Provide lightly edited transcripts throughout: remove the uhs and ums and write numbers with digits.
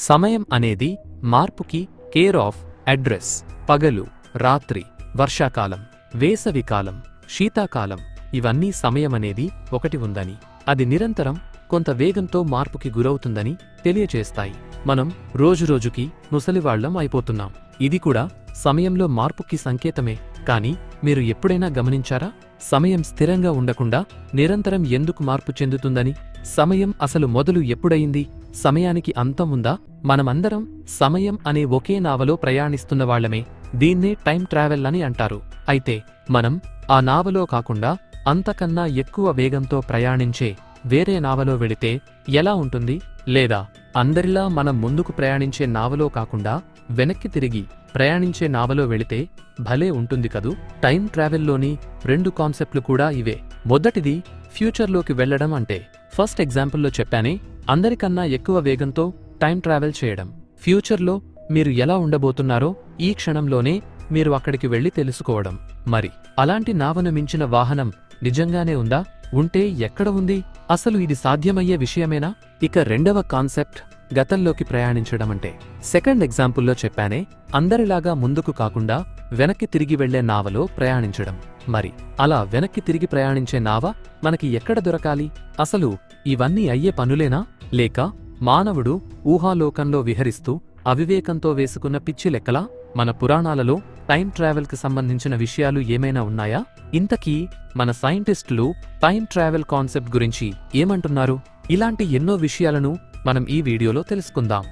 సమయం అనేది మార్పుకి కేర్ ఆఫ్ అడ్రస్. పగలు, రాత్రి, వర్షాకాలం, వేసవికాలం, శీతాకాలం ఇవన్నీ సమయమనేది ఒకటి ఉందని, అది నిరంతరం కొంత వేగంతో మార్పుకి గురవుతుందని తెలియచేస్తాయి. మనం రోజురోజుకి ముసలివాళ్లం అయిపోతున్నాం. ఇది కూడా సమయంలో మార్పుకి సంకేతమే. కానీ మీరు ఎప్పుడైనా గమనించారా, సమయం స్థిరంగా ఉండకుండా నిరంతరం ఎందుకు మార్పు చెందుతుందని? సమయం అసలు మొదలు ఎప్పుడయింది? సమయానికి అంతం ఉందా? మనమందరం సమయం అనే ఒకే నావలో ప్రయాణిస్తున్నవాళ్లమే. దీన్నే టైం ట్రావెల్ అని అంటారు. అయితే మనం ఆ నావలో కాకుండా అంతకన్నా ఎక్కువ వేగంతో ప్రయాణించే వేరే నావలో వెళితే ఎలా ఉంటుంది? లేదా అందరిలా మనం ముందుకు ప్రయాణించే నావలో కాకుండా వెనక్కి తిరిగి ప్రయాణించే నావలో వెళితే భలే ఉంటుంది కదూ. టైం ట్రావెల్లోని 2 కాన్సెప్ట్లు కూడా ఇవే. మొదటిది ఫ్యూచర్లోకి వెళ్లడం. అంటే ఫస్ట్ ఎగ్జాంపుల్లో చెప్పానే, అందరికన్నా ఎక్కువ వేగంతో టైం ట్రావెల్ చేయడం. ఫ్యూచర్లో మీరు ఎలా ఉండబోతున్నారో ఈ క్షణంలోనే మీరు అక్కడికి వెళ్లి తెలుసుకోవడం. మరి అలాంటి నావను మించిన వాహనం నిజంగానే ఉందా? ఉంటే ఎక్కడ ఉంది? అసలు ఇది సాధ్యమయ్యే విషయమేనా? ఇక రెండవ కాన్సెప్ట్ గతంలోకి ప్రయాణించడం. అంటే సెకండ్ ఎగ్జాంపుల్లో చెప్పానే, అందరిలాగా ముందుకు కాకుండా వెనక్కి తిరిగి వెళ్లే నావలో ప్రయాణించడం. మరి అలా వెనక్కి తిరిగి ప్రయాణించే నావ మనకి ఎక్కడ దొరకాలి? అసలు ఇవన్నీ అయ్యే పనులేనా? లేక మానవుడు ఊహాలోకంలో విహరిస్తూ అవివేకంతో వేసుకున్న పిచ్చి లెక్కలా? మన పురాణాలలో టైం ట్రావెల్కి సంబంధించిన విషయాలు ఏమైనా ఉన్నాయా? ఇంతకీ మన సైంటిస్టులు టైం ట్రావెల్ కాన్సెప్ట్ గురించి ఏమంటున్నారు? ఇలాంటి ఎన్నో విషయాలను మనం ఈ వీడియోలో తెలుసుకుందాం.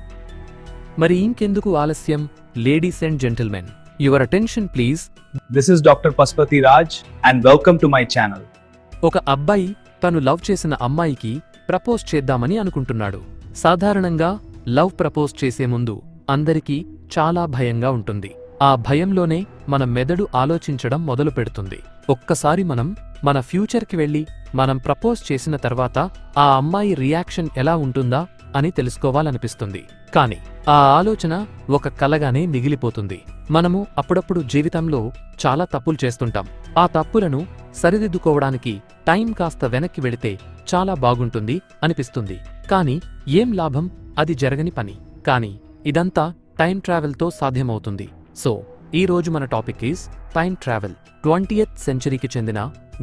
మరి ఇంకెందుకు ఆలస్యం? Ladies and gentlemen, your attention please. This is Dr. Paspati Raj and welcome to my channel. ఒక అబ్బాయి తను లవ్ చేసిన అమ్మాయికి ప్రపోజ్ చేద్దామని అనుకుంటున్నాడు. సాధారణంగా లవ్ ప్రపోజ్ చేసే ముందు అందరికీ చాలా భయంగా ఉంటుంది. ఆ భయంలోనే మన మెదడు ఆలోచించడం మొదలు పెడుతుంది. ఒక్కసారి మనం మన ఫ్యూచర్కి వెళ్ళి మనం ప్రపోజ్ చేసిన తర్వాత ఆ అమ్మాయి రియాక్షన్ ఎలా ఉంటుందా అని తెలుసుకోవాలనిపిస్తుంది. కాని ఆ ఆలోచన ఒక కలగానే మిగిలిపోతుంది. మనము అప్పుడప్పుడు జీవితంలో చాలా తప్పులు చేస్తుంటాం. ఆ తప్పులను సరిదిద్దుకోవడానికి టైం కాస్త వెనక్కి వెళితే చాలా బాగుంటుంది అనిపిస్తుంది. కాని ఏం లాభం? అది జరగని పని. కాని ఇదంతా టైం ట్రావెల్తో సాధ్యమవుతుంది. సో ఈ రోజు మన topic is time travel. 20th సెంచరీకి చెందిన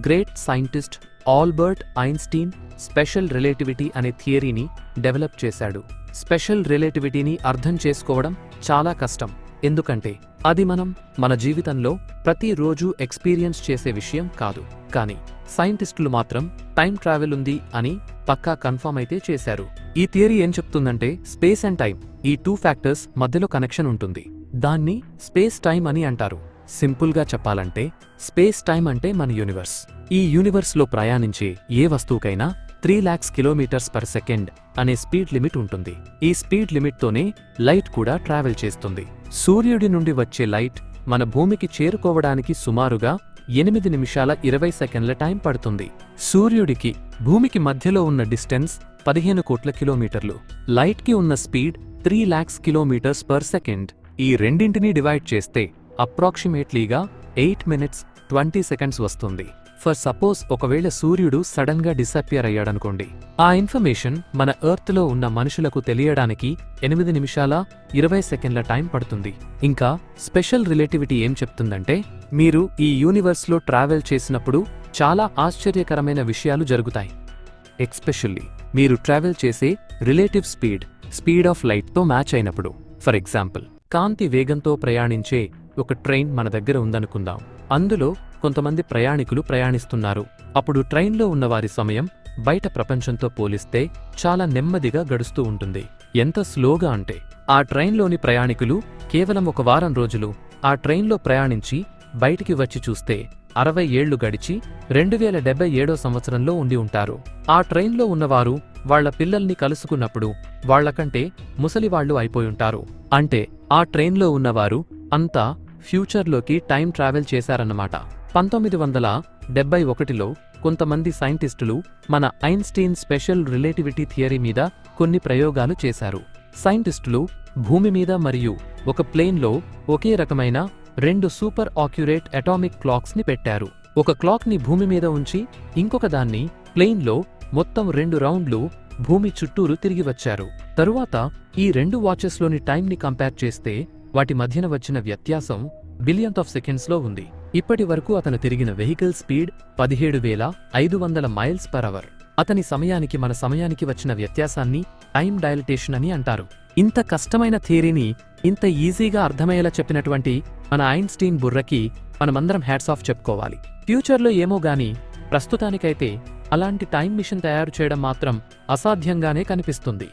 great scientist Albert Einstein special relativity అనే థియరీని డెవలప్ చేశాడు. స్పెషల్ రిలేటివిటీని అర్థం చేసుకోవడం చాలా కష్టం. ఎందుకంటే అది మనం మన జీవితంలో ప్రతిరోజు ఎక్స్పీరియన్స్ చేసే విషయం కాదు. కానీ సైంటిస్టులు మాత్రం టైం ట్రావెల్ ఉంది అని పక్కా కన్ఫర్మ్ అయితే చేశారు. ఈ థియరీ ఏం చెప్తుందంటే, స్పేస్ అండ్ టైం ఈ 2 ఫ్యాక్టర్స్ మధ్యలో కనెక్షన్ ఉంటుంది. దాన్ని స్పేస్ టైం అని అంటారు. సింపుల్గా చెప్పాలంటే స్పేస్ టైం అంటే మన యూనివర్స్. ఈ యూనివర్స్లో ప్రయాణించే ఏ వస్తువుకైనా 3 lakhs kilometers per second అనే స్పీడ్ లిమిట్ ఉంటుంది. ఈ స్పీడ్ లిమిట్తోనే లైట్ కూడా ట్రావెల్ చేస్తుంది. సూర్యుడి నుండి వచ్చే లైట్ మన భూమికి చేరుకోవడానికి సుమారుగా 8 నిమిషాల 20 సెకండ్ల టైం పడుతుంది. సూర్యుడికి భూమికి మధ్యలో ఉన్న డిస్టెన్స్ 15 కోట్ల కిలోమీటర్లు. లైట్కి ఉన్న speed 3 lakhs kilometers per second. ఈ రెండింటినీ డివైడ్ చేస్తే అప్రాక్సిమేట్లీగా 8 minutes 20 seconds వస్తుంది. ఫర్ సపోజ్ ఒకవేళ సూర్యుడు సడన్ గా డిసపియర్ అయ్యాడనుకోండి, ఆ ఇన్ఫర్మేషన్ మన ఎర్త్లో ఉన్న మనుషులకు తెలియడానికి 8 నిమిషాల 20 సెకండ్ల టైం పడుతుంది. ఇంకా స్పెషల్ రిలేటివిటీ ఏం చెప్తుందంటే, మీరు ఈ యూనివర్స్లో ట్రావెల్ చేసినప్పుడు చాలా ఆశ్చర్యకరమైన విషయాలు జరుగుతాయి. ఎక్స్పెషల్లీ మీరు ట్రావెల్ చేసే రిలేటివ్ స్పీడ్ ఆఫ్ లైట్తో మ్యాచ్ అయినప్పుడు. ఫర్ ఎగ్జాంపుల్, కాంతి వేగంతో ప్రయాణించే ఒక ట్రైన్ మన దగ్గర ఉందనుకుందాం. అందులో కొంతమంది ప్రయాణికులు ప్రయాణిస్తున్నారు. అప్పుడు ట్రైన్లో ఉన్నవారి సమయం బయట ప్రపంచంతో పోలిస్తే చాలా నెమ్మదిగా గడుస్తూ ఉంటుంది. ఎంత స్లోగా అంటే, ఆ ట్రైన్లోని ప్రయాణికులు కేవలం 1 వారం రోజులు ఆ ట్రైన్లో ప్రయాణించి బయటికి వచ్చి చూస్తే 60 ఏళ్లు గడిచి 2077వ సంవత్సరంలో ఉండి ఉంటారు. ఆ ట్రైన్లో ఉన్నవారు వాళ్ల పిల్లల్ని కలుసుకున్నప్పుడు వాళ్లకంటే ముసలివాళ్లు అయిపోయుంటారు. అంటే ఆ ట్రైన్లో ఉన్నవారు అంతా ఫ్యూచర్లోకి టైం ట్రావెల్ చేశారన్నమాట. 1971లో కొంతమంది సైంటిస్టులు మన ఐన్స్టీన్ స్పెషల్ రిలేటివిటీ థియరీ మీద కొన్ని ప్రయోగాలు చేశారు. సైంటిస్టులు భూమి మీద మరియు ఒక ప్లేన్లో ఒకే రకమైన 2 సూపర్ ఆక్యురేట్ అటామిక్ క్లాక్స్ ని పెట్టారు. ఒక క్లాక్ ని భూమి మీద ఉంచి ఇంకొక దాన్ని ప్లేన్లో మొత్తం 2 రౌండ్లు భూమి చుట్టూరు తిరిగి వచ్చారు. తరువాత ఈ 2 వాచెస్లోని టైంని కంపేర్ చేస్తే వాటి మధ్యన వచ్చిన వ్యత్యాసం బిలియన్త్ ఆఫ్ సెకండ్స్లో ఉంది. ఇప్పటి వరకు అతను తిరిగిన vehicle speed 17,500 miles per hour. అతని సమయానికి మన సమయానికి వచ్చిన వ్యత్యాసాన్ని టైం డైలటేషన్ అని అంటారు. ఇంత కష్టమైన థియరీని ఇంత ఈజీగా అర్థమయ్యేలా చెప్పినటువంటి మన ఐన్స్టీన్ బుర్రకి మనమందరం హ్యాట్స్ ఆఫ్ చెప్పుకోవాలి. ఫ్యూచర్లో ఏమో గాని ప్రస్తుతానికైతే అలాంటి టైం మిషన్ తయారు చేయడం మాత్రం అసాధ్యంగానే కనిపిస్తుంది.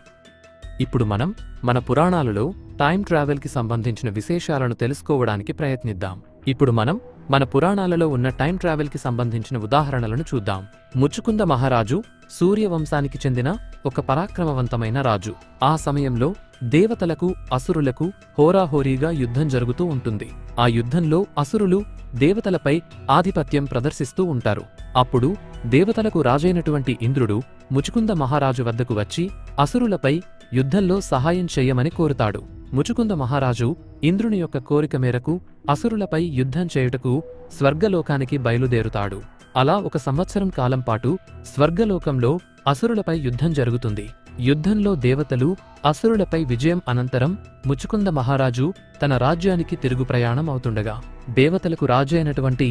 ఇప్పుడు మనం మన పురాణాలలో టైం ట్రావెల్కి సంబంధించిన విశేషాలను తెలుసుకోవడానికి ప్రయత్నిద్దాం. ఇప్పుడు మనం మన పురాణాలలో ఉన్న టైం ట్రావెల్కి సంబంధించిన ఉదాహరణలను చూద్దాం. ముచుకుంద మహారాజు సూర్యవంశానికి చెందిన ఒక పరాక్రమవంతమైన రాజు. ఆ సమయంలో దేవతలకు అసురులకు హోరాహోరీగా యుద్ధం జరుగుతూ ఉంటుంది. ఆ యుద్ధంలో అసురులు దేవతలపై ఆధిపత్యం ప్రదర్శిస్తూ ఉంటారు. అప్పుడు దేవతలకు రాజైనటువంటి ఇంద్రుడు ముచుకుంద మహారాజు వద్దకు వచ్చి అసురులపై యుద్ధంలో సహాయం చెయ్యమని కోరుతాడు. ముచుకుంద మహారాజు ఇంద్రుని యొక్క కోరిక మేరకు అసురులపై యుద్ధం చేయుటకు స్వర్గలోకానికి బయలుదేరుతాడు. అలా 1 సంవత్సరం కాలం పాటు స్వర్గలోకంలో అసురులపై యుద్ధం జరుగుతుంది. యుద్ధంలో దేవతలు అసురులపై విజయం అనంతరం ముచుకుంద మహారాజు తన రాజ్యానికి తిరుగు ప్రయాణం అవుతుండగా దేవతలకు రాజు అయినటువంటి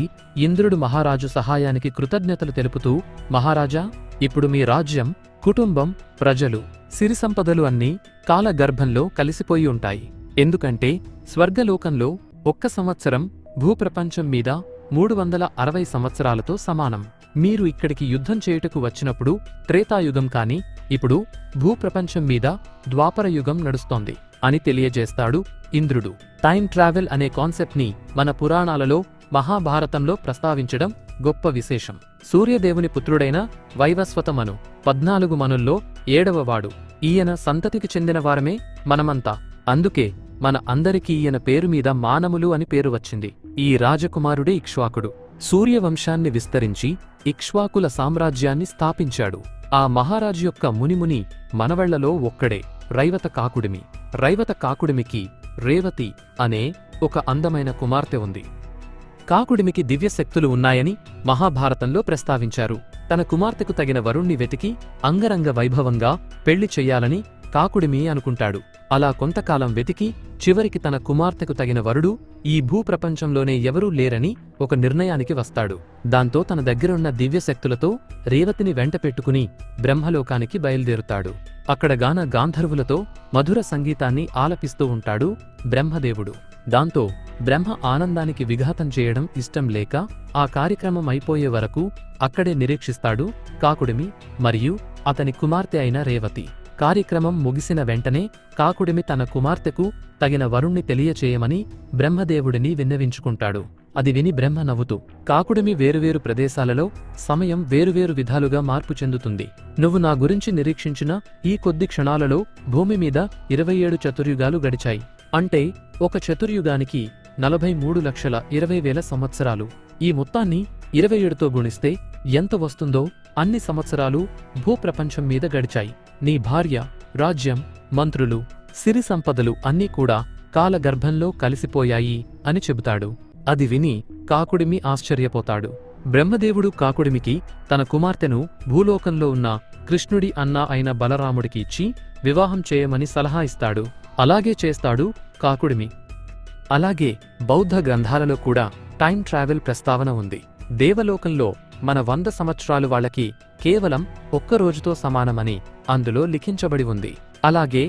ఇంద్రుడు మహారాజు సహాయానికి కృతజ్ఞతలు తెలుపుతూ, మహారాజా, ఇప్పుడు మీ రాజ్యం, కుటుంబం, ప్రజలు, సిరి సంపదలు అన్నీ కాలగర్భంలో కలిసిపోయి ఉంటాయి. ఎందుకంటే స్వర్గలోకంలో 1 సంవత్సరం భూప్రపంచం మీద 360 సంవత్సరాలతో సమానం. మీరు ఇక్కడికి యుద్ధం చేయుటకు వచ్చినప్పుడు త్రేతాయుగం కాని ఇప్పుడు భూప్రపంచం మీద ద్వాపరయుగం నడుస్తోంది అని తెలియజేస్తాడు ఇంద్రుడు. టైం ట్రావెల్ అనే కాన్సెప్ట్ని మన పురాణాలలో మహాభారతంలో ప్రస్తావించడం గొప్ప విశేషం. సూర్యదేవుని పుత్రుడైన వైవస్వత మను 14 మనుల్లో 7వవాడు. ఈయన సంతతికి చెందిన వారమే మనమంతా. అందుకే మన అందరికీ ఈయన పేరు మీద మానవులు అని పేరు వచ్చింది. ఈ రాజకుమారుడే ఇక్ష్వాకుడు. సూర్యవంశాన్ని విస్తరించి ఇక్ష్వాకుల సామ్రాజ్యాన్ని స్థాపించాడు. ఆ మహారాజు యొక్క మునిముని మనవళ్లలో ఒక్కడే రైవత కాకుడిమి. రైవత కాకుడిమికి రేవతి అనే ఒక అందమైన కుమార్తె ఉంది. కాకుడిమికి దివ్యశక్తులు ఉన్నాయని మహాభారతంలో ప్రస్తావించారు. తన కుమార్తెకు తగిన వరుణ్ణి వెతికి అంగరంగ వైభవంగా పెళ్లి చెయ్యాలని కాకుడిమి అనుకుంటాడు. అలా కొంతకాలం వెతికి చివరికి తన కుమార్తెకు తగిన వరుడు ఈ భూప్రపంచంలోనే ఎవరూ లేరని ఒక నిర్ణయానికి వస్తాడు. దాంతో తన దగ్గరున్న దివ్యశక్తులతో రేవతిని వెంట పెట్టుకుని బ్రహ్మలోకానికి బయలుదేరుతాడు. అక్కడ గాంధర్వులతో మధుర సంగీతాన్ని ఆలపిస్తూ ఉంటాడు బ్రహ్మదేవుడు. దాంతో బ్రహ్మ ఆనందానికి విఘాతం చేయడం ఇష్టం లేక ఆ కార్యక్రమం అయిపోయే వరకు అక్కడే నిరీక్షిస్తాడు కాకుడిమి మరియు అతని కుమార్తె అయిన రేవతి. కార్యక్రమం ముగిసిన వెంటనే కాకుడిమి తన కుమార్తెకు తగిన వరుణ్ణి తెలియచేయమని బ్రహ్మదేవుడిని విన్నవించుకుంటాడు. అది విని బ్రహ్మ నవ్వుతూ, కాకుడిమి వేరువేరు ప్రదేశాలలో సమయం వేరువేరు విధాలుగా మార్పు చెందుతుంది. నువ్వు నా గురించి నిరీక్షించిన ఈ కొద్ది క్షణాలలో భూమి మీద 27 చతుర్యుగాలు గడిచాయి. అంటే ఒక చతుర్యుగానికి 43,20,000 సంవత్సరాలు. ఈ మొత్తాన్ని 27తో గుణిస్తే ఎంత వస్తుందో అన్ని సంవత్సరాలు భూప్రపంచం మీద గడిచాయి. నీ భార్య, రాజ్యం, మంత్రులు, సిరి సంపదలు అన్నీ కూడా కాలగర్భంలో కలిసిపోయాయి అని చెబుతాడు. అది విని కాకుడిమి ఆశ్చర్యపోతాడు. బ్రహ్మదేవుడు కాకుడిమికి తన కుమార్తెను భూలోకంలో ఉన్న కృష్ణుడి అన్న అయిన బలరాముడికి ఇచ్చి వివాహం చేయమని సలహా ఇస్తాడు. అలాగే చేస్తాడు కాకుడిమి. అలాగే బౌద్ధ గ్రంథాలలో కూడా టైం ట్రావెల్ ప్రస్తావన ఉంది. దేవలోకంలో మన 100 సంవత్సరాలు వాళ్ళకి కేవలం 1 రోజుతో సమానమని అందులో లిఖించబడి ఉంది. అలాగే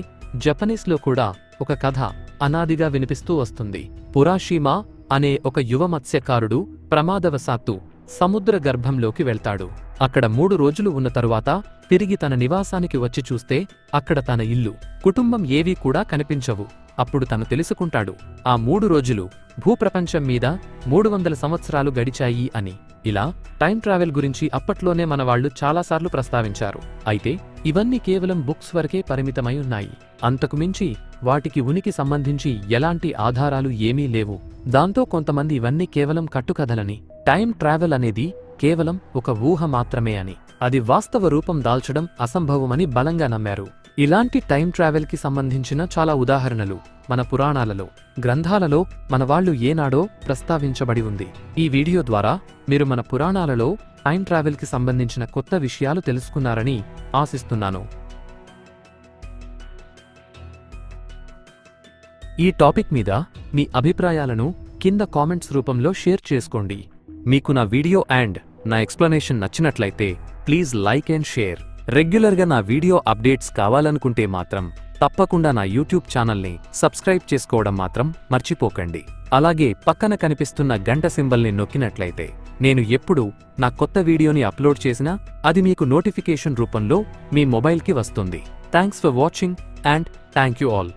జపనీస్లో కూడా ఒక కథ అనాదిగా వినిపిస్తూ వస్తుంది. పురాషీమా అనే ఒక యువ మత్స్యకారుడు ప్రమాదవశాత్తు సముద్ర గర్భంలోకి వెళ్తాడు. అక్కడ 3 రోజులు ఉన్న తరువాత తిరిగి తన నివాసానికి వచ్చి చూస్తే అక్కడ తన ఇల్లు, కుటుంబం ఏవీ కూడా కనిపించవు. అప్పుడు తను తెలుసుకుంటాడు ఆ 3 రోజులు భూప్రపంచం మీద 300 సంవత్సరాలు గడిచాయి అని. ఇలా టైం ట్రావెల్ గురించి అప్పట్లోనే మనవాళ్లు చాలాసార్లు ప్రస్తావించారు. అయితే ఇవన్నీ కేవలం బుక్స్ వరకే పరిమితమై ఉన్నాయి. అంతకుమించి వాటికి ఉనికి సంబంధించి ఎలాంటి ఆధారాలు ఏమీ లేవు. దాంతో కొంతమంది ఇవన్నీ కేవలం కట్టుకథలని, టైం ట్రావెల్ అనేది కేవలం ఒక ఊహ మాత్రమే అని, అది వాస్తవ రూపం దాల్చడం అసంభవమని బలంగా నమ్మారు. ఇలాంటి టైం ట్రావెల్కి సంబంధించిన చాలా ఉదాహరణలు మన పురాణాలలో, గ్రంథాలలో మనవాళ్లు ఏనాడో ప్రస్తావించబడి ఉంది. ఈ వీడియో ద్వారా మీరు మన పురాణాలలో టైం ట్రావెల్కి సంబంధించిన కొత్త విషయాలు తెలుసుకున్నారని ఆశిస్తున్నాను. ఈ టాపిక్ మీద మీ అభిప్రాయాలను కింద కామెంట్స్ రూపంలో షేర్ చేసుకోండి. మీకు నా వీడియో అండ్ నా ఎక్స్ప్లనేషన్ నచ్చినట్లయితే ప్లీజ్ లైక్ అండ్ షేర్. రెగ్యులర్గా నా వీడియో అప్డేట్స్ కావాలనుకుంటే మాత్రం తప్పకుండా నా యూట్యూబ్ ఛానల్ని సబ్స్క్రైబ్ చేసుకోవడం మాత్రం మర్చిపోకండి. అలాగే పక్కన కనిపిస్తున్న గంట సింబల్ని నొక్కినట్లయితే నేను ఎప్పుడు నా కొత్త వీడియోని అప్లోడ్ చేసినా అది మీకు నోటిఫికేషన్ రూపంలో మీ మొబైల్కి వస్తుంది. Thanks for watching and thank you all.